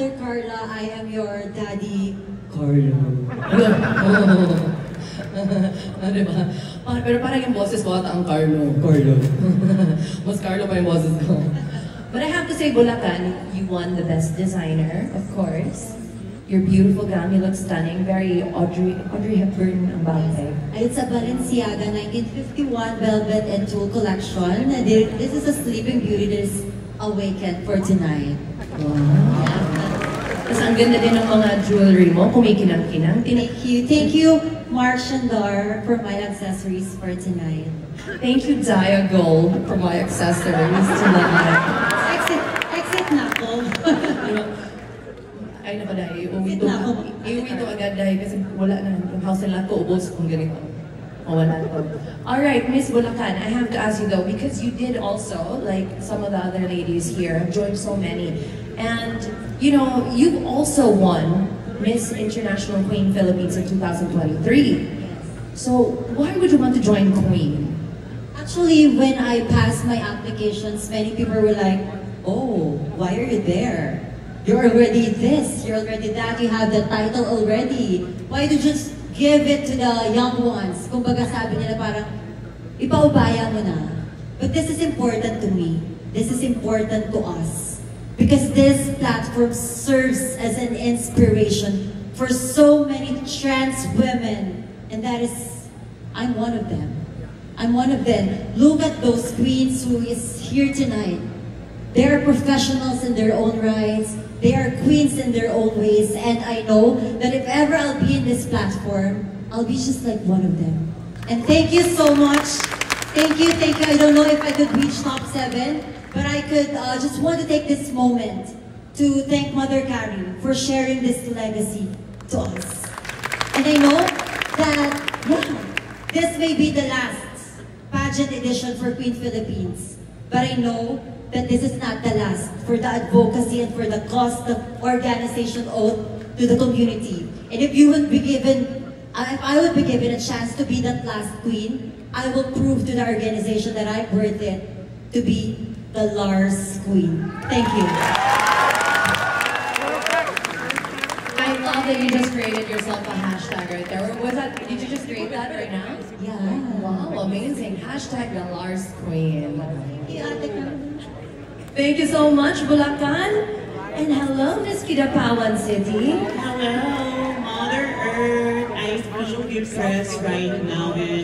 Mother Carla, I am your daddy, Carlo. Diba? Pero parang yung boses ko ata ang Carlo. Carlo. Mas Carlo pa yung boses ko. But I have to say, Bulacan, you won the best designer, of course. You're beautiful gown, you look stunning. Very Audrey Hepburn ang bagay. It's a Balenciaga 1951 Velvet and Tulle collection. This is a Sleeping Beauty that is awakened for tonight. Wow. Tapos ang ganda din ng mga jewelry mo, kumikinang-kinang. Thank you, Mark Shandar, for my accessories for tonight. Thank you, Dia Gold, for my accessories tonight. Exit na ako. Ay, naku dahil, iuwi to agad dahil kasi wala na. Yung house nila ko, ubos kung ganito. O wala to. Alright, Miss Bulacan, I have to ask you though, because you did also, like some of the other ladies here, have joined so many. And, you know, you've also won Miss International Queen Philippines in 2023. So, why would you want to join Queen? Actually, when I passed my applications, many people were like, oh, why are you there? You're already this, you're already that, you have the title already. Why do you just give it to the young ones? Kumbaga sabi nila parang, ipaubaya mo na. But this is important to me. This is important to us. Because this platform serves as an inspiration for so many trans women. And that is, I'm one of them. I'm one of them. Look at those queens who is here tonight. They are professionals in their own rights. They are queens in their own ways. And I know that if ever I'll be in this platform, I'll be just like one of them. And thank you so much. Thank you, thank you. I don't know if I could reach top 7, but I could just want to take this moment to thank Mother Carrie for sharing this legacy to us. And I know that, yeah, this may be the last pageant edition for Queen Philippines. But I know that this is not the last for the advocacy and for the cause of organization owed to the community. And if you would be given, if I would be given a chance to be that last queen, I will prove to the organization that I'm worth it to be the Lars Queen. Thank you. I love that you just created yourself a hashtag right there. Was that, did you just create that right now? Yeah. Wow, amazing. Hashtag the Lars Queen. Yeah, thank you so much, Bulacan. And hello, Miss Kidapawan City. Hello, Mother Earth. I feel depressed right now and